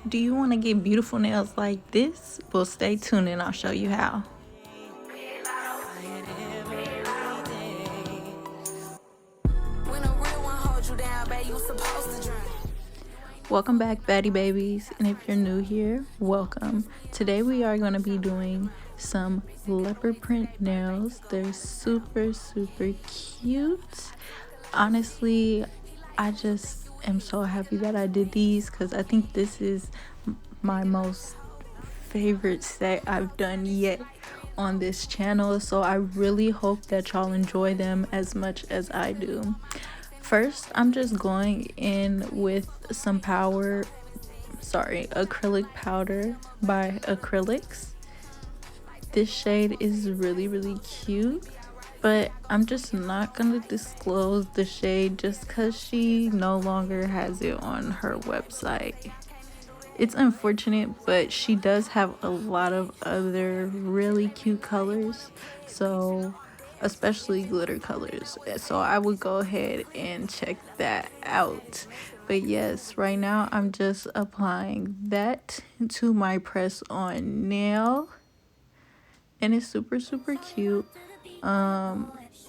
Do you want to get beautiful nails like this? Well, stay tuned and I'll show you how. Welcome back, Baddie babies, and if you're new here, welcome. Today we are going to be doing some leopard print nails. They're super cute. Honestly, I just am so happy that I did these because I think this is my most favorite set I've done yet on this channel, so I really hope that y'all enjoy them as much as I do. First, I'm just going in with some acrylic powder by Acrylics. This shade is really cute, but I'm just not gonna disclose the shade just because she no longer has it on her website. It's unfortunate, but she does have a lot of other really cute colors, so especially glitter colors, so I would go ahead and check that out. But yes, right now I'm just applying that to my press on nail, and it's super cute.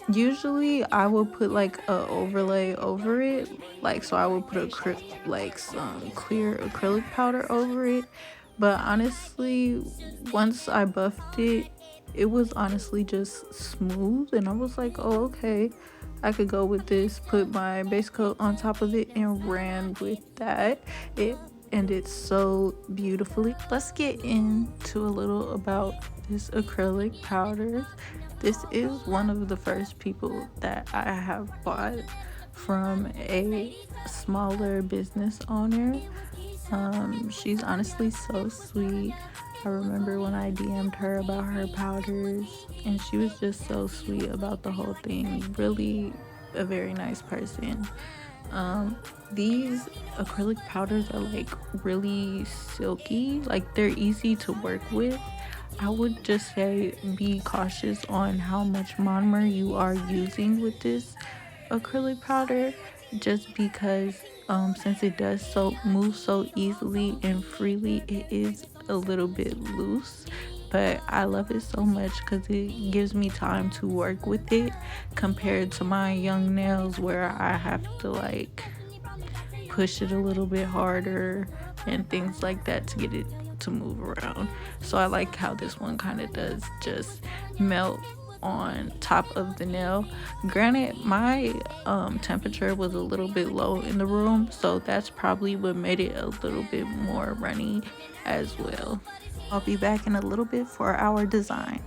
Usually I will put like a overlay over it, like, so I would put some clear acrylic powder over it, but honestly once I buffed it, it was honestly just smooth, and I was like, oh okay, I could go with this. Put my base coat on top of it and ran with that. It ended so beautifully. Let's get into a little about this acrylic powder. This is one of the first people that I have bought from a smaller business owner. She's honestly so sweet. I remember when I DM'd her about her powders, and she was just so sweet about the whole thing. Really a very nice person. These acrylic powders are like really silky, like they're easy to work with. I would just say be cautious on how much monomer you are using with this acrylic powder, just because since it does move so easily and freely, it is a little bit loose. But I love it so much because it gives me time to work with it, compared to my young nails where I have to like push it a little bit harder and things like that to get it to move around. So I like how this one kind of does just melt on top of the nail. Granted, my temperature was a little bit low in the room, so that's probably what made it a little bit more runny as well. I'll be back in a little bit for our design.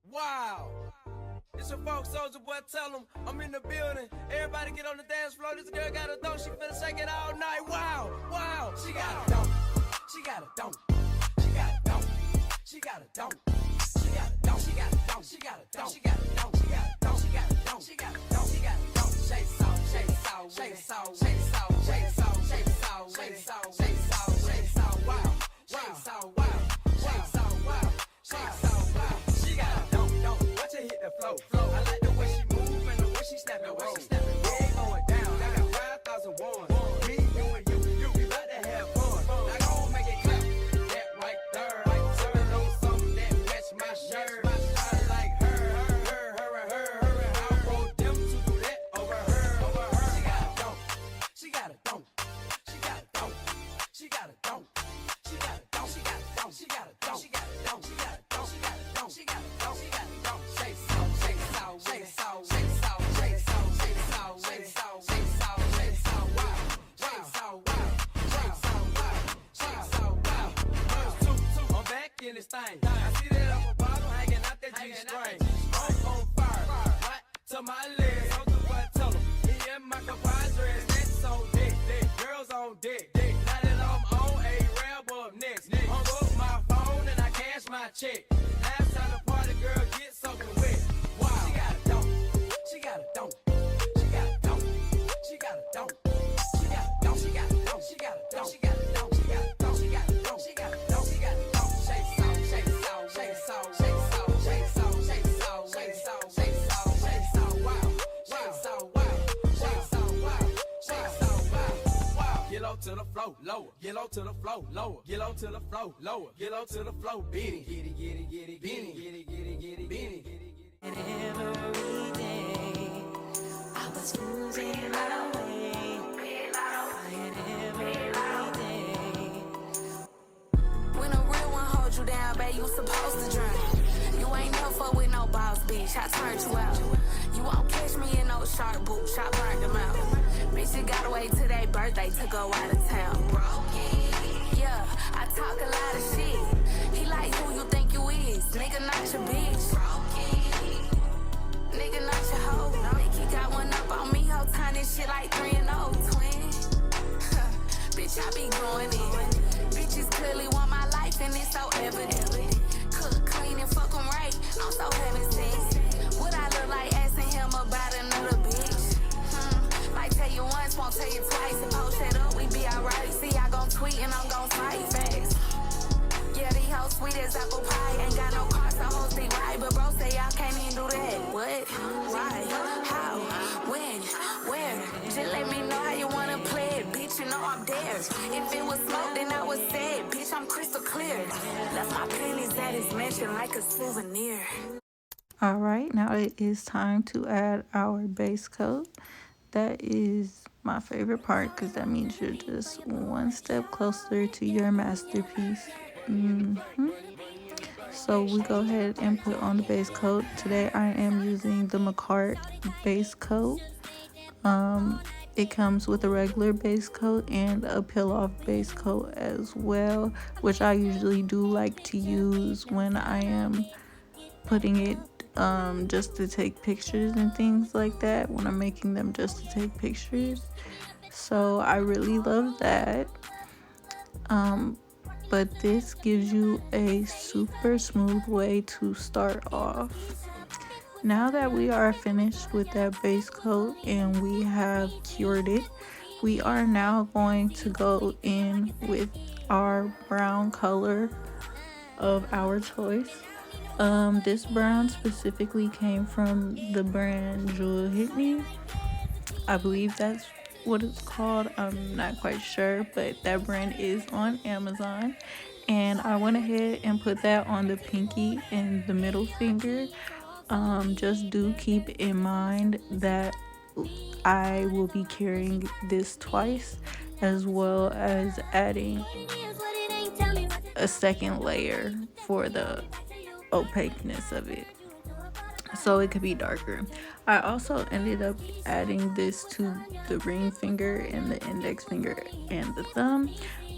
Wow. It's your folks, Soldier Boy, tell them I'm in the building. Everybody get on the dance floor. This girl got a dope, she finna shake it all night. Wow, wow. She got a dope. She got a dope. She got a dope. She got a dope. She got a dope. She got a dope. She got a dope. She got a dope. She got a dope. She got a dope. She got a dope. She got a dope. Shake so, shake so, shake so, shake so, shake so, shake so, shake so, shake so, shake so, wow, shake so, wow, shake so, wow, shake so, wow. She got a dope, dope. Watch her hit the flow, flow. I like the way she move and the way she snap it, roll. We ain't going down. I got 5,000 ones. Me, you, and you. We like to have fun. Now go on, make it clap. That right there. Serving on something that match my shirt. I like her. I want them to do that over her. She got a dope. She got a dope. She got a dope. She got a dope. She got a dope. She got a dope. rocking this thing. I see that up a bottle hanging out that G-string. On fire, right to my legs. Hold the butt, tell them. Me and my compadres, that's on deck. Girls on deck. Now that I'm on a rab up next. Hung up my phone and I cash my check. Last time the party girl get soaking wet. Wow. She got a dope. She got a dope. She got a dope. She got a dope. She got a dope. She got a dope. She got a dope. She got a dope. She got a dope. She got a dope. She got a dope. She got a dope. Shake it out. Shake it out. Shake it out. Shake it out. Shake it out. Shake it out. Shake it out. Shake it out. Shake it out. Wow. Shake it out. Wow. Shake it out. Wow. Shake it out. Wow. Wow. Get low to the flow, lower. Get low to the flow, lower. Get low to the flow, lower. Get low to the flow, beat it, get it, get it, get it, beat it, get it, get it, get it, beat it, get it. Every day I was losing my way. Crying every day. When a real one holds you down, babe, you supposed to drown. You ain't never fuck with no boss, bitch. I turned you out. You won't catch me in no sharp boots. I burned them out. Bitch, you gotta wait till their birthday to go out of town. Yeah, I talk a lot of shit. He like who you think you is. Nigga, not your bitch. Nigga, not your hoe. Think he got one up on me, whole time this shit like 3 and 0, twin. Bitch, I be going in. Bitches clearly want my life and it's so evident. Cook, clean, and fuck 'em right. I'm so heaven sent. What I look like asking him about another bitch? Might tell you once, won't tell you twice. And post that up, we be alright. See, I gon' tweet and I'm gon' fight fast. Yeah, these hoes sweet as apple pie. Ain't got no car, so hoes be right. But bro say y'all can't even do that. What? Why? How? When? Where? Just let me know how you wanna play it. Bitch, you know I'm there. If it was smoke, then I was sad. Bitch, I'm crystal clear. Left my pennies at his mansion like a souvenir. All right, now it is time to add our base coat. That is my favorite part because that means you're just one step closer to your masterpiece. So we go ahead and put on the base coat. Today I am using the McCart base coat. It comes with a regular base coat and a peel-off base coat as well, which I usually do like to use when I am putting it just to take pictures and things like that, when I'm making them just to take pictures. So I really love that. But this gives you a super smooth way to start off. Now that we are finished with that base coat and we have cured it, we are now going to go in with our brown color of our choice. This brown specifically came from the brand Jewel Hit Me. I believe that's what it's called. I'm not quite sure, but that brand is on Amazon. And I went ahead and put that on the pinky and the middle finger. Just do keep in mind that I will be carrying this twice, as well as adding a second layer for the opaqueness of it, so it could be darker. I also ended up adding this to the ring finger and the index finger and the thumb.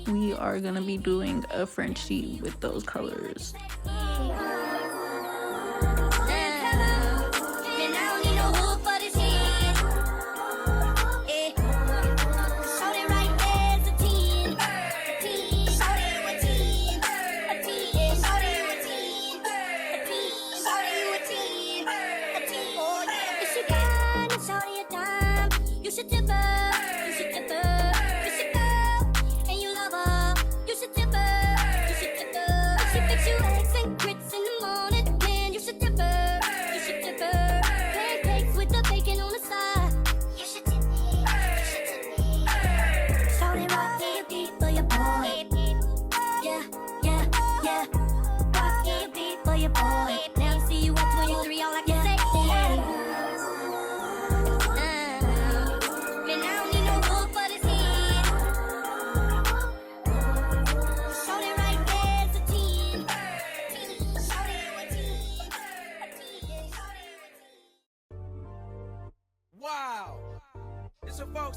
We are gonna be doing a Frenchie with those colors.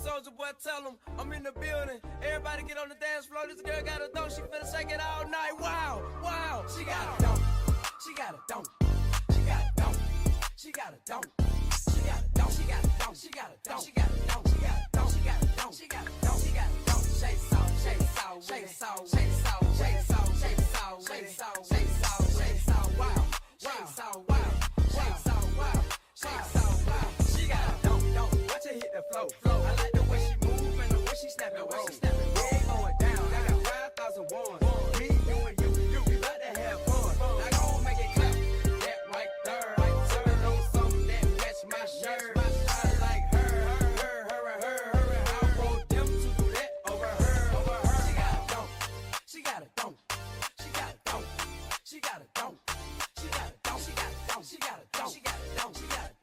Soldier boy, tell him I'm in the building. Everybody get on the dance floor. This girl got a dope, she finna shake it all night. Wow, wow, she got got a don't. She got a don't. She got a don't. She got a don't. She got a don't. She got a don't. She got a don't. She got a don't. She got a don't. She got a don't. She got a don't. Shake salt, shake salt, shake salt, shake salt, shake salt, shake salt, shake salt, shake salt, shake salt, wow, shake salt, wow, shake salt, wow, shake salt, wow. She got a don't. Watch her hit the flow. I like the way she move and the way she snap it, way she snap it. Yeah, going down. I got 5,001. Me, you, and you. We like to have fun. Now go make it clap. That right there. Serving on something that match my shirt. I like her. I want them to do that over her. She got a don't. She got a don't. She got a don't. She got a don't. She got a don't. She got a don't. She got a don't. She got a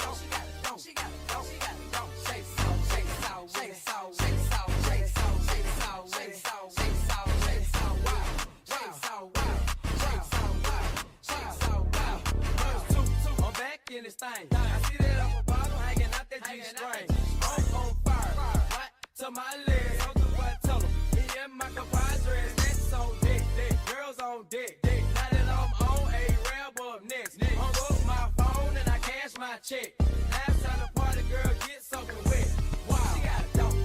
don't. She got a don't. She got a don't. She got a don't. She got a don't. Shake salt, shake salt, shake salt, shake salt, shake salt, shake salt, shake salt, shake salt, shake salt, wow, shake salt, wow, shake salt, wow, shake salt, wow. Verse 2, I'm back in this thing. I see that upper bottom hanging out that G-string. I'm on fire, right to my legs. I'm the what tell them. Me and my compadres, next on deck, girls on deck. Now that I'm on a ramp up next, hung up my phone and I cash my check. Last time the party girl get something wet. Wow, she got a don't.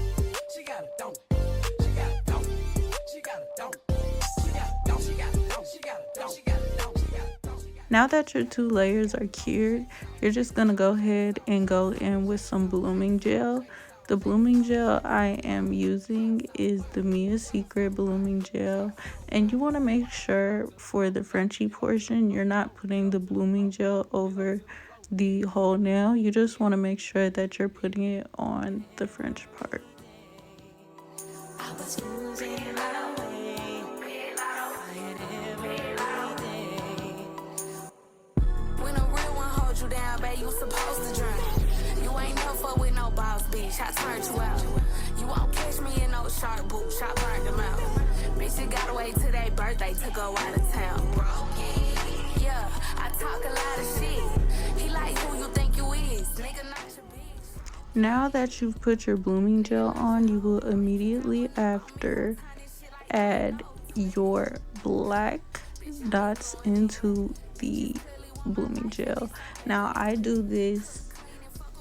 She got a don't. She got a don't. She got a don't. She got a don't. She got a don't. She got a don't. She got a don't. She got a don't. Now that your 2 layers are cured, you're just gonna go ahead and go in with some blooming gel. The blooming gel I am using is the Mia Secret blooming gel, and you want to make sure for the Frenchy portion you're not putting the blooming gel over the whole nail. You just want to make sure that you're putting it on the French part. I was losing my way. When a real one holds you down, babe, you supposed to drown. You ain't never fuck with no boss, bitch. I turned you out. You won't catch me in no shark boots. I burned them out. Bitch, you gotta wait till their birthday to go out of town. Yeah, I talk a lot of shit. He like who you think you is. Nigga, not your bitch. Now that you've put your blooming gel on, you will immediately after add your black dots into the blooming gel. Now I do this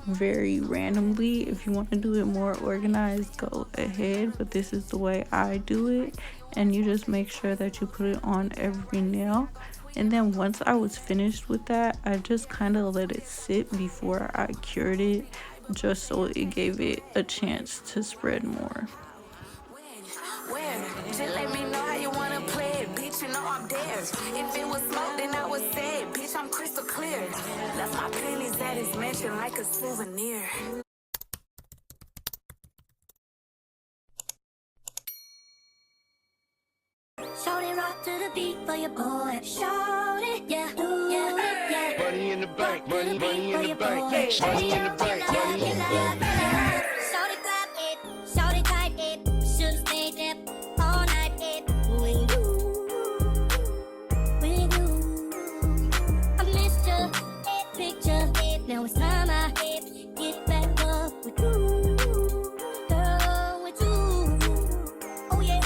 very randomly. If you want to do it more organized, go ahead, but this is the way I do it. And you just make sure that you put it on every nail. And then once I was finished with that, I just kind of let it sit before I cured it, just so it gave it a chance to spread more. Where? Just let me know how you wanna play it, bitch. You know I'm there. If it was smoke, then I would say it, bitch. I'm crystal clear. Left my pennies at his mansion like a souvenir. Shout it rock to the beat for your boy. Shout it, yeah, yeah, yeah. Money in the bank, money in the bank, money in the bank, money in the bank. Shout it, clap it, shout it, type it. Should've stayed there all night, it. With you. I missed your picture, now it's time I get back up with you. Girl, with you. Oh yeah,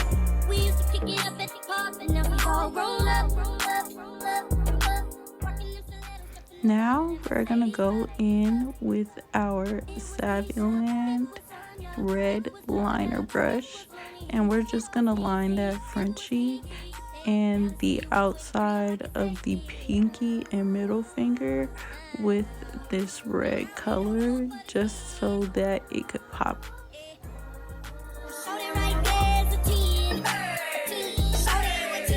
we used to pick it up at the park, and now we all roll up. Now we're gonna go in with our Saviland red liner brush, and we're just gonna line that Frenchie and the outside of the pinky and middle finger with this red color, just so that it could pop. Shout it right there's a 10. Shout it with 10.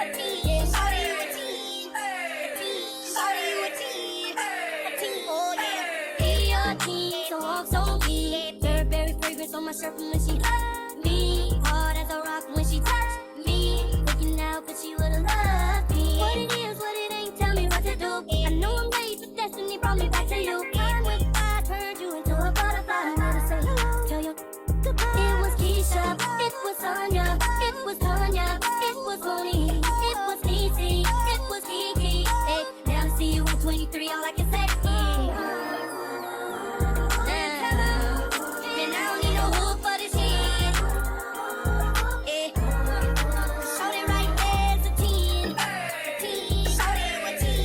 A 10. Shout it with 10. Shout it with 10. A 10. Oh yeah. Be your 10. So walk so deep. Burberry fragrance on my shirt from when she hugged me. Hard as a rock when she touched me. Looking out 'cause she would've loved me. What it is, what it ain't, tell me what to do. I know I'm late, but destiny brought me back to you. Time with God turned you into a butterfly. Gotta say hello, tell you goodbye. It was Keisha, it was Sonia, it was Tanya, it was Bonnie, it was Niecy, it was Kiki. Hey, now to see you at 23, all I can say is and I don't need no hook for this shit. Shout it right there's a 10. Shout it with 10.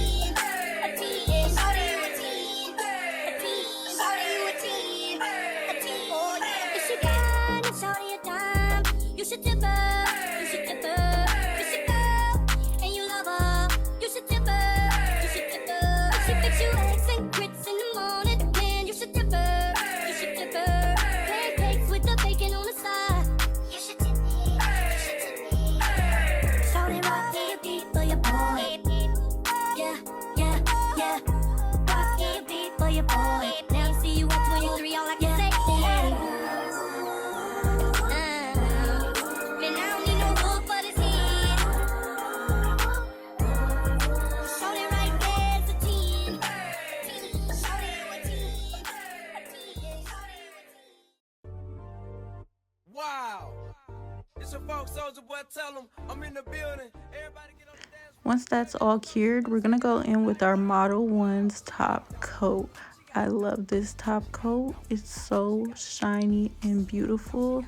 Soldier Boy, tell 'em I'm in the building. Everybody get on the dance floor. Once that's all cured, we're gonna go in with our Model 1's top coat. I love this top coat. It's so shiny and beautiful.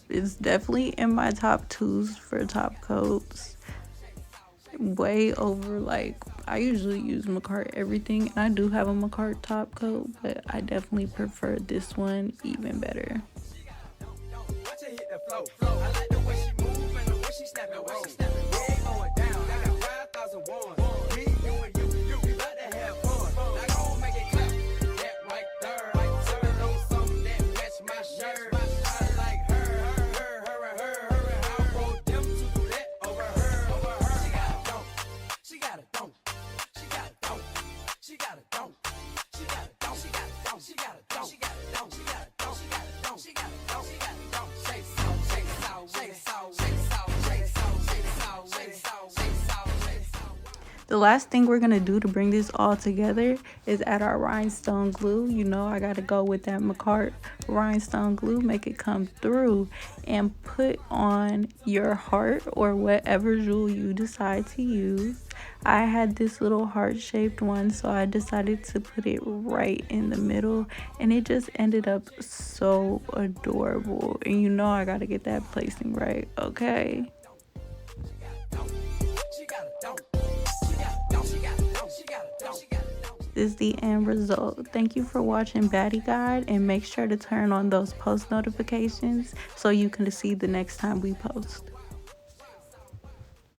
It's definitely in my top 2s for top coats. Way over, like, I usually use Macart everything, and I do have a Macart top coat, but I definitely prefer this one even better. Watch her hit the flow. I like the way she move and the way she snap it. We ain't going down. I got 5,000 ones. Me, you, and you. We about to have fun. Now go and make it clap. That right there. Serving on something that match my shirt. I like her. I want them to do that over her. She got a don't. She got a don't. She got a don't. She got a don't. She got a don't. She got a don't. She got a don't. She got a don't. She got a don't. She got a don't. She got a don't. Shake it out, shake it out, shake it out, shake it out, shake it out, shake it out, shake it out, shake it out, shake it out. The last thing we're gonna do to bring this all together is add our rhinestone glue. You know, I gotta go with that Macart rhinestone glue, make it come through, and put on your heart or whatever jewel you decide to use. I had this little heart-shaped one, so I decided to put it right in the middle, and it just ended up so adorable. And you know I gotta get that placing right, okay? She got a don't. She got a don't. She got a don't. She got a don't. She got a don't. This is the end result. Thank you for watching Baddie Guide, and make sure to turn on those post notifications so you can see the next time we post.